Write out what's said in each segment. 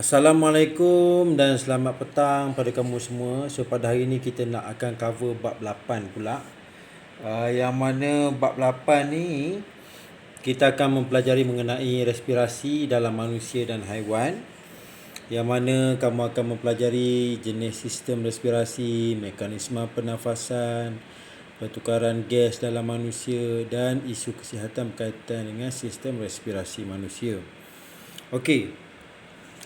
Assalamualaikum dan selamat petang pada kamu semua. So pada hari ni kita nak akan cover bab 8 pula. Yang mana bab 8 ni kita akan mempelajari mengenai respirasi dalam manusia dan haiwan. Yang mana kamu akan mempelajari jenis sistem respirasi, mekanisme pernafasan, pertukaran gas dalam manusia dan isu kesihatan berkaitan dengan sistem respirasi manusia. Okey.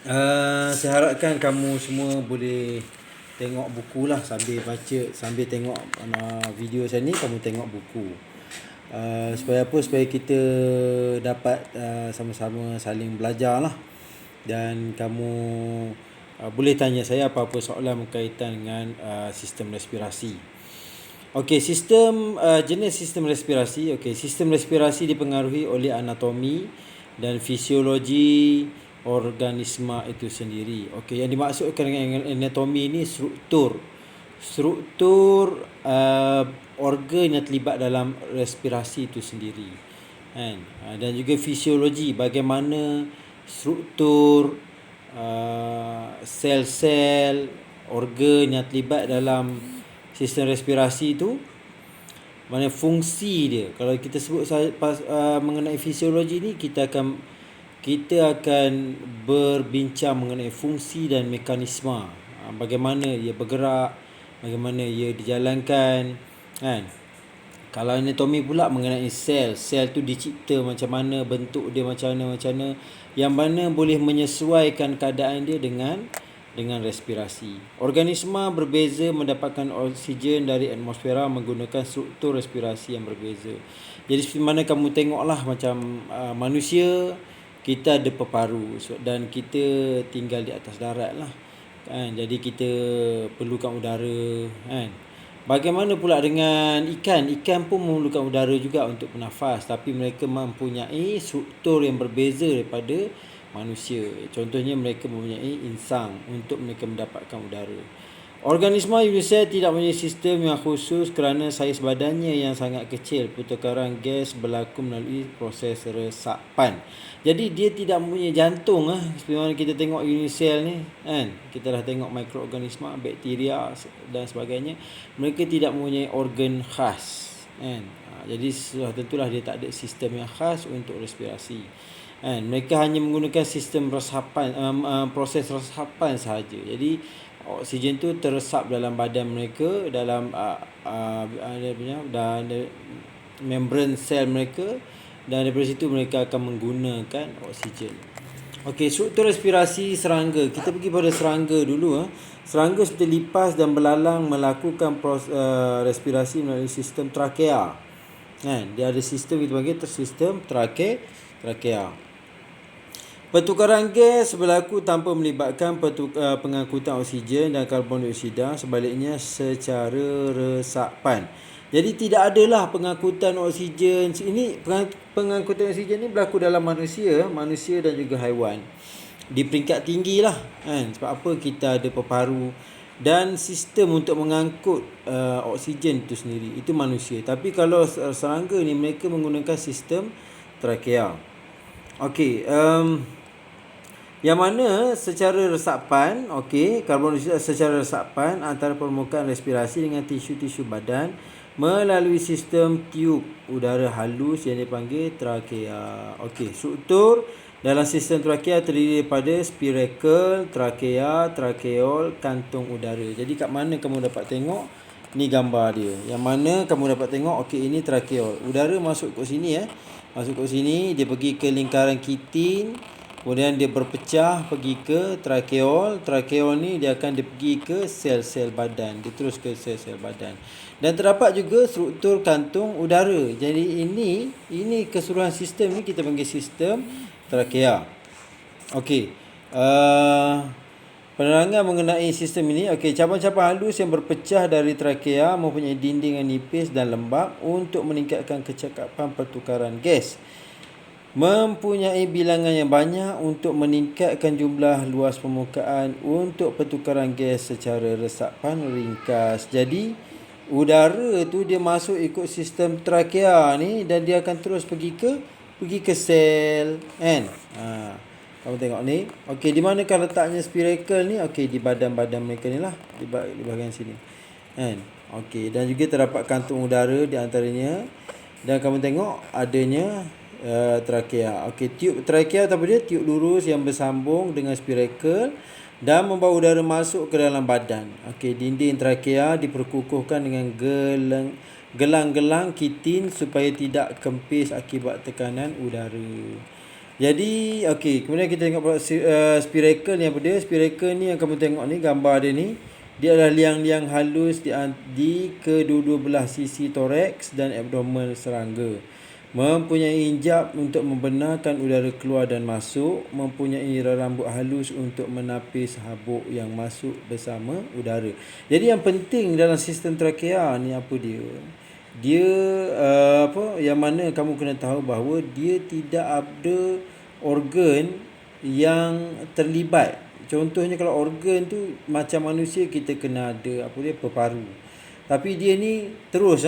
Saya harapkan kamu semua boleh tengok buku lah sambil baca, sambil tengok video saya ni, kamu tengok buku. Supaya apa? Supaya kita dapat sama-sama saling belajar lah. Dan kamu boleh tanya saya apa-apa soalan berkaitan dengan sistem respirasi. Okey, jenis sistem respirasi. Okey, sistem respirasi dipengaruhi oleh anatomi dan fisiologi organisma itu sendiri. Okey, yang dimaksudkan dengan anatomi ni struktur organ yang terlibat dalam respirasi itu sendiri. Dan juga fisiologi, bagaimana struktur sel-sel organ yang terlibat dalam sistem respirasi itu, mana fungsi dia. Kalau kita sebut mengenai fisiologi ni, kita akan berbincang mengenai fungsi dan mekanisme, bagaimana ia bergerak, bagaimana ia dijalankan, kan. Kalau anatomi pula mengenai sel tu dicipta macam mana, bentuk dia macam mana, yang mana boleh menyesuaikan keadaan dia dengan respirasi. Organisma berbeza mendapatkan oksigen dari atmosfera menggunakan struktur respirasi yang berbeza. Jadi seperti mana kamu tengoklah, macam manusia, kita ada paru-paru dan kita tinggal di atas darat lah, kan. Jadi kita perlukan udara, kan. Bagaimana pula dengan ikan? Ikan pun memerlukan udara juga untuk bernafas, tapi mereka mempunyai struktur yang berbeza daripada manusia. Contohnya mereka mempunyai insang untuk mereka mendapatkan udara. Organisma universal tidak mempunyai sistem yang khusus kerana saiz badannya yang sangat kecil. Pertukaran gas berlaku melalui proses resapan. Jadi dia tidak mempunyai jantung, seperti mana kita tengok unisel ni, kan. Kita dah tengok mikroorganisma, bakteria dan sebagainya. Mereka tidak mempunyai organ khas, kan. Jadi sudah tentulah dia tak ada sistem yang khas untuk respirasi, kan. Mereka hanya menggunakan sistem resapan, proses resapan sahaja. Jadi oksigen tu teresap dalam badan mereka, dalam membran sel mereka, dan daripada situ mereka akan menggunakan oksigen. Okey, struktur respirasi serangga. Kita pergi pada serangga dulu. Serangga seperti lipas dan belalang melakukan respirasi melalui sistem trakea, kan. Dia ada sistem, kita panggil sistem trakea. Pertukaran gas berlaku tanpa melibatkan pengangkutan oksigen dan karbon dioksida, sebaliknya secara resapan. Jadi tidak adalah pengangkutan oksigen. Ini pengangkutan oksigen ni berlaku dalam manusia dan juga haiwan. Di peringkat tinggi lah, kan. Sebab apa? Kita ada paru-paru dan sistem untuk mengangkut oksigen itu sendiri, itu manusia. Tapi kalau serangga ni, mereka menggunakan sistem trakea. Okey, yang mana secara resapan, karbon dioksida secara resapan antara permukaan respirasi dengan tisu-tisu badan melalui sistem tiub udara halus yang dipanggil trakea. Struktur dalam sistem trakea terdiri daripada spiracle, trakea, trakeol, kantung udara. Jadi kat mana kamu dapat tengok? Ni gambar dia. Yang mana kamu dapat tengok, ini trakeol. Udara masuk ke sini, masuk ke sini, dia pergi ke lingkaran kitin. Kemudian dia berpecah pergi ke trakeol. Trakeol ni dia akan pergi ke sel-sel badan. Dia terus ke sel-sel badan. Dan terdapat juga struktur kantung udara. Jadi ini keseluruhan sistem ni kita panggil sistem trakea. Penerangan mengenai sistem ini. Cabang-cabang halus yang berpecah dari trakea mempunyai dinding yang nipis dan lembap untuk meningkatkan kecekapan pertukaran gas. Mempunyai bilangan yang banyak untuk meningkatkan jumlah luas permukaan untuk pertukaran gas secara resapan ringkas. Jadi udara tu dia masuk ikut sistem trakea ni, dan dia akan terus pergi ke sel, kan. Kamu tengok ni. Okey, di manakah letaknya spiracle ni? Okey, di badan-badan mereka ni lah, di bahagian sini. Kan? Okey, dan juga terdapat kantung udara di antaranya. Dan kamu tengok adanya trakea. Okey, tiub trakea atau apa dia? Tiub lurus yang bersambung dengan spiracle dan membawa udara masuk ke dalam badan. Okey, dinding trakea diperkukuhkan dengan gelang-gelang kitin supaya tidak kempis akibat tekanan udara. Jadi okey, kemudian kita tengok pula spiracle ni apa dia? Spiracle ni yang kamu tengok ni, gambar dia ni, dia adalah liang-liang halus di kedua-dua belah sisi toraks dan abdomen serangga. Mempunyai injap untuk membenarkan udara keluar dan masuk, mempunyai rambut halus untuk menapis habuk yang masuk bersama udara. Jadi yang penting dalam sistem trakea ni apa dia? Dia yang mana kamu kena tahu bahawa dia tidak ada organ yang terlibat. Contohnya kalau organ tu macam manusia, kita kena ada paru. Tapi dia ni terus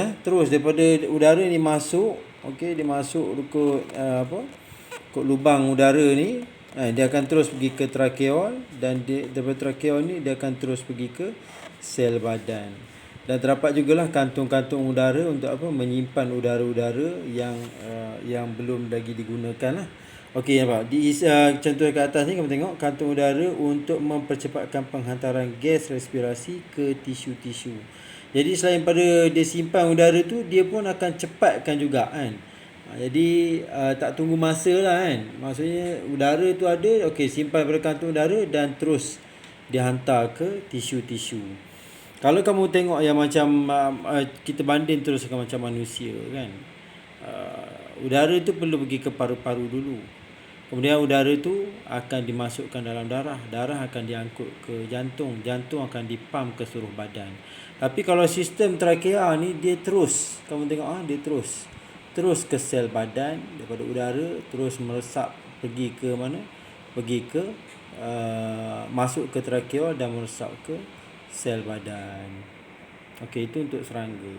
daripada udara ni masuk, okey, dia masuk ke lubang udara ni, dia akan terus pergi ke trakeol, dan daripada trakeol ni dia akan terus pergi ke sel badan. Dan terdapat jugalah kantung-kantung udara untuk menyimpan udara-udara yang belum lagi digunakan lah. Okey, nampak di contoh kat atas ni kamu tengok kantung udara untuk mempercepatkan penghantaran gas respirasi ke tisu-tisu. Jadi selain pada dia simpan udara tu, dia pun akan cepatkan juga kan. Jadi tak tunggu masa lah kan. Maksudnya udara tu ada, okey, simpan pada kantung udara dan terus dihantar ke tisu-tisu. Kalau kamu tengok yang macam kita banding terus dengan macam manusia kan, udara tu perlu pergi ke paru-paru dulu. Kemudian udara tu akan dimasukkan dalam darah. Darah akan diangkut ke jantung. Jantung akan dipam ke seluruh badan. Tapi kalau sistem trakea ni, dia terus, kamu tengok dia terus ke sel badan daripada udara, terus meresap pergi ke mana? Pergi ke masuk ke trakeol dan meresap ke sel badan. Okey, itu untuk serangga.